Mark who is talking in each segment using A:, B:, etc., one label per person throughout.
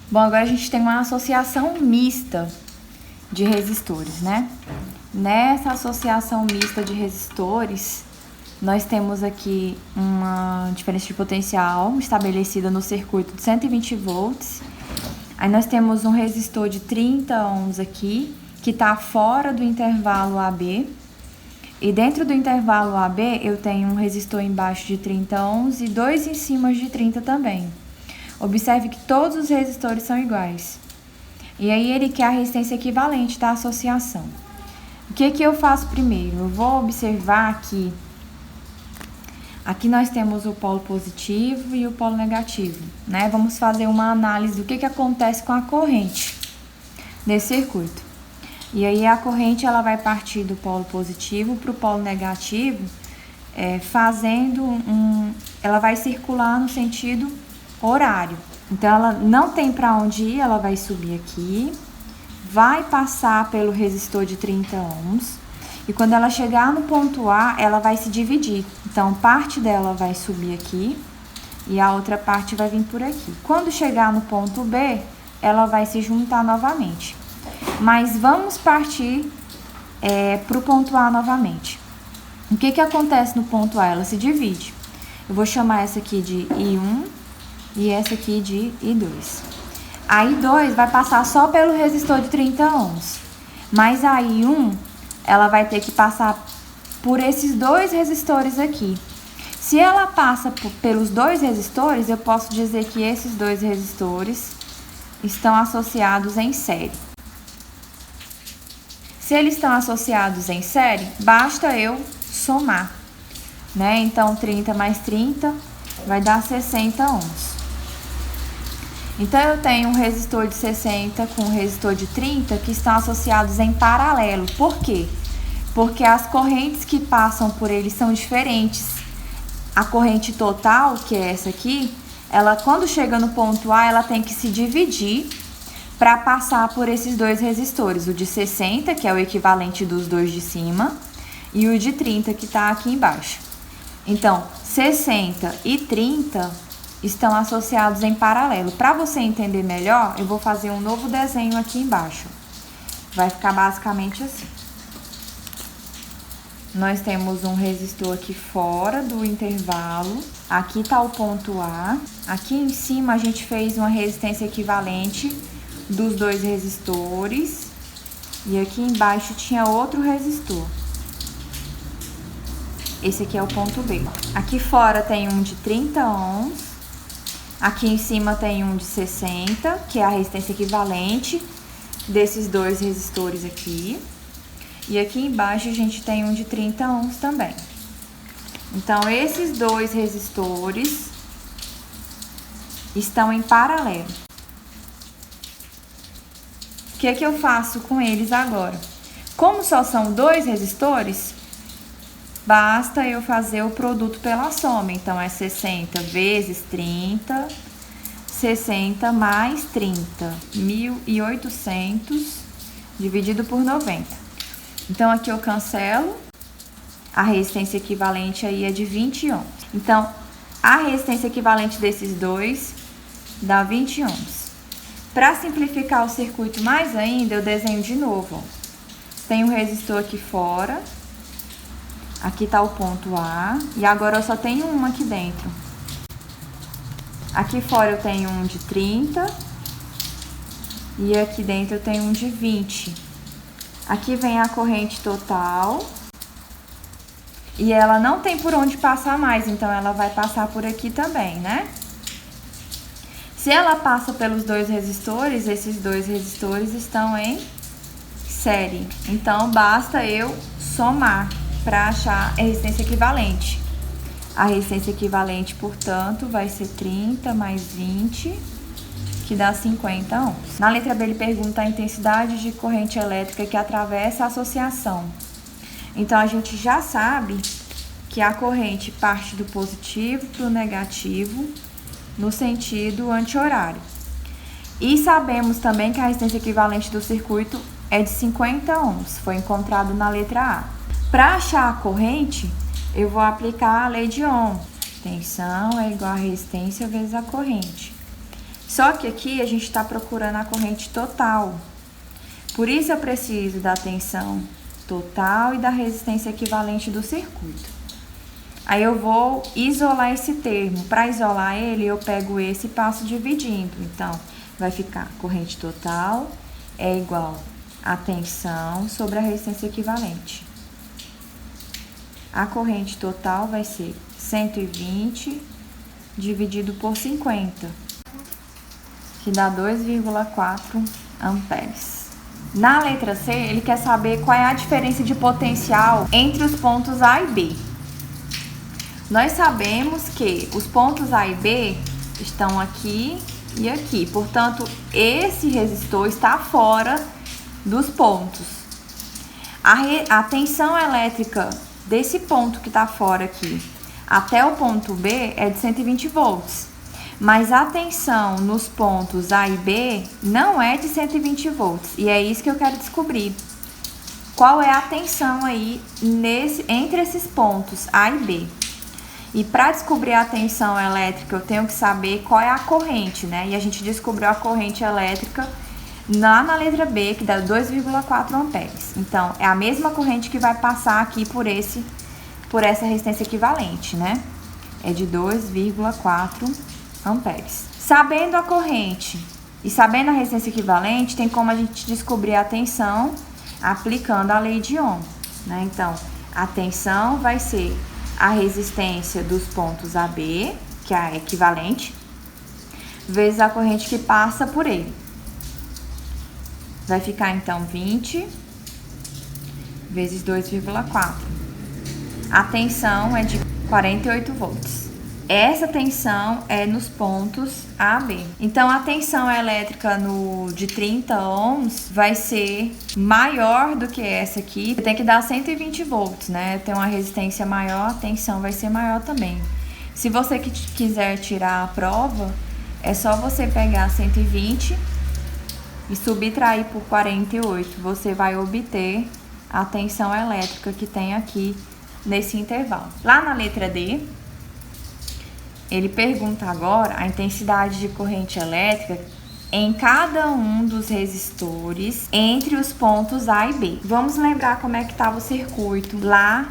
A: Bom, agora a gente tem uma associação mista de resistores, né? Nessa associação mista de resistores, nós temos aqui uma diferença de potencial estabelecida no circuito de 120 volts. Aí nós temos um resistor de 30 ohms aqui, que está fora do intervalo AB. E dentro do intervalo AB, eu tenho um resistor embaixo de 30 ohms e dois em cima de 30 também. Observe que todos os resistores são iguais. E aí ele quer a resistência equivalente da associação. O que eu faço primeiro? Eu vou observar que aqui nós temos o polo positivo e o polo negativo, né? Vamos fazer uma análise do que acontece com a corrente nesse circuito. E aí a corrente ela vai partir do polo positivo para o polo negativo, ela vai circular no sentido horário. Então ela não tem para onde ir, ela vai subir aqui, vai passar pelo resistor de 30 ohms e quando ela chegar no ponto A, ela vai se dividir. Então parte dela vai subir aqui e a outra parte vai vir por aqui. Quando chegar no ponto B, ela vai se juntar novamente. Mas vamos partir para o ponto A novamente. O que acontece no ponto A? Ela se divide. Eu vou chamar essa aqui de I1 e essa aqui de I2. A I2 vai passar só pelo resistor de 30 ohms. Mas a I1, ela vai ter que passar por esses dois resistores aqui. Se ela passa pelos dois resistores, eu posso dizer que esses dois resistores estão associados em série. Se eles estão associados em série, basta eu somar, né? Então, 30 mais 30 vai dar 60 ohms. Então, eu tenho um resistor de 60 com um resistor de 30 que estão associados em paralelo. Por quê? Porque as correntes que passam por eles são diferentes. A corrente total, que é essa aqui, ela quando chega no ponto A, ela tem que se dividir para passar por esses dois resistores. O de 60, que é o equivalente dos dois de cima, e o de 30, que está aqui embaixo. Então, 60 e 30 estão associados em paralelo. Para você entender melhor, eu vou fazer um novo desenho aqui embaixo. Vai ficar basicamente assim. Nós temos um resistor aqui fora do intervalo. Aqui está o ponto A. Aqui em cima a gente fez uma resistência equivalente dos dois resistores. E aqui embaixo tinha outro resistor. Esse aqui é o ponto B. Aqui fora tem um de 30 ohms. Aqui em cima tem um de 60, que é a resistência equivalente desses dois resistores aqui. E aqui embaixo a gente tem um de 30 ohms também. Então, esses dois resistores estão em paralelo. O que eu faço com eles agora? Como só são dois resistores, basta eu fazer o produto pela soma. Então, é 60 vezes 30, 60 mais 30, 1.800 dividido por 90. Então, aqui eu cancelo. A resistência equivalente aí é de 20 ohms. Então, a resistência equivalente desses dois dá 20 ohms. Para simplificar o circuito mais ainda, eu desenho de novo. Tem um resistor aqui fora. Aqui está o ponto A. E agora eu só tenho um aqui dentro. Aqui fora eu tenho um de 30. E aqui dentro eu tenho um de 20. Aqui vem a corrente total. E ela não tem por onde passar mais, então ela vai passar por aqui também, né? Se ela passa pelos dois resistores, esses dois resistores estão em série. Então, basta eu somar para achar a resistência equivalente. A resistência equivalente, portanto, vai ser 30 mais 20, que dá 50 ohms. Na letra B, ele pergunta a intensidade de corrente elétrica que atravessa a associação. Então, a gente já sabe que a corrente parte do positivo para o negativo no sentido anti-horário. E sabemos também que a resistência equivalente do circuito é de 50 ohms, foi encontrado na letra A. Para achar a corrente, eu vou aplicar a lei de Ohm. Tensão é igual a resistência vezes a corrente. Só que aqui a gente está procurando a corrente total. Por isso eu preciso da tensão total e da resistência equivalente do circuito. Aí eu vou isolar esse termo. Para isolar ele, eu pego esse e passo dividindo. Então, vai ficar corrente total é igual a tensão sobre a resistência equivalente. A corrente total vai ser 120 dividido por 50, que dá 2,4 amperes. Na letra C, ele quer saber qual é a diferença de potencial entre os pontos A e B. Nós sabemos que os pontos A e B estão aqui e aqui. Portanto, esse resistor está fora dos pontos. A tensão elétrica desse ponto que está fora aqui até o ponto B é de 120 volts. Mas a tensão nos pontos A e B não é de 120 volts. E é isso que eu quero descobrir. Qual é a tensão aí entre esses pontos A e B? E para descobrir a tensão elétrica, eu tenho que saber qual é a corrente, né? E a gente descobriu a corrente elétrica lá na letra B, que dá 2,4 amperes. Então, é a mesma corrente que vai passar aqui por essa resistência equivalente, né? É de 2,4 amperes. Sabendo a corrente e sabendo a resistência equivalente, tem como a gente descobrir a tensão aplicando a lei de Ohm, né? Então, a tensão vai ser a resistência dos pontos AB, que é a equivalente, vezes a corrente que passa por ele. Vai ficar, então, 20 vezes 2,4. A tensão é de 48 volts. Essa tensão é nos pontos A, B. Então, a tensão elétrica de 30 ohms vai ser maior do que essa aqui. Tem que dar 120 volts, né? Tem uma resistência maior, a tensão vai ser maior também. Se você quiser tirar a prova, é só você pegar 120 e subtrair por 48. Você vai obter a tensão elétrica que tem aqui nesse intervalo. Lá na letra D, ele pergunta agora a intensidade de corrente elétrica em cada um dos resistores entre os pontos A e B. Vamos lembrar como é que estava o circuito lá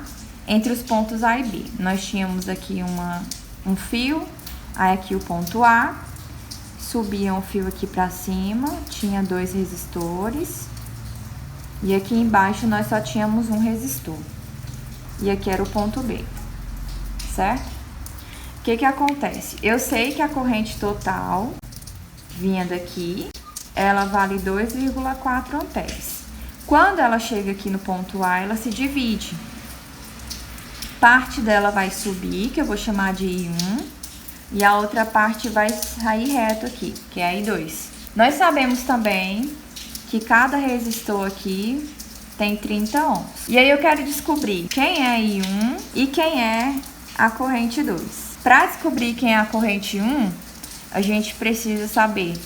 A: entre os pontos A e B. Nós tínhamos aqui um fio, aí aqui o ponto A, subia um fio aqui para cima, tinha 2 resistores, e aqui embaixo nós só tínhamos um resistor. E aqui era o ponto B, certo? O que acontece? Eu sei que a corrente total vinha daqui, ela vale 2,4 amperes. Quando ela chega aqui no ponto A, ela se divide. Parte dela vai subir, que eu vou chamar de I1, e a outra parte vai sair reto aqui, que é a I2. Nós sabemos também que cada resistor aqui tem 30 ohms. E aí eu quero descobrir quem é I1 e quem é a corrente 2. Para descobrir quem é a corrente 1, a gente precisa saber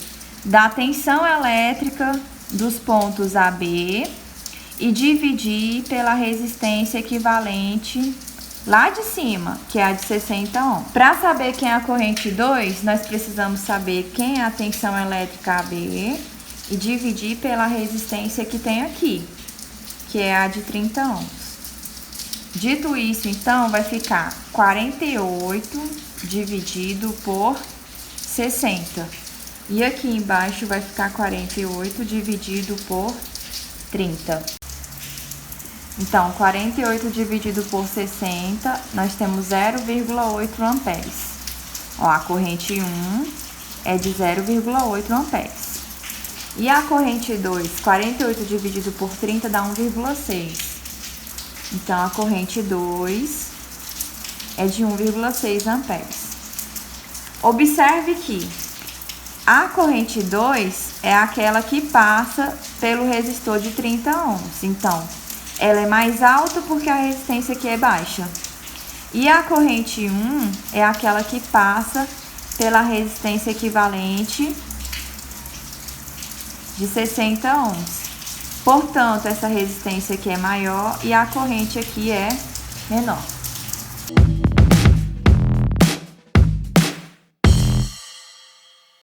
A: da tensão elétrica dos pontos AB e dividir pela resistência equivalente lá de cima, que é a de 60 ohms. Para saber quem é a corrente 2, nós precisamos saber quem é a tensão elétrica AB e dividir pela resistência que tem aqui, que é a de 30 ohms. Dito isso, então, vai ficar 48 dividido por 60. E aqui embaixo vai ficar 48 dividido por 30. Então, 48 dividido por 60, nós temos 0,8 amperes. Ó, a corrente 1 é de 0,8 amperes. E a corrente 2, 48 dividido por 30 dá 1,6. Então, a corrente 2 é de 1,6 amperes. Observe que a corrente 2 é aquela que passa pelo resistor de 30 ohms. Então, ela é mais alta porque a resistência aqui é baixa. E a corrente 1 é aquela que passa pela resistência equivalente de 60 ohms. Portanto, essa resistência aqui é maior e a corrente aqui é menor.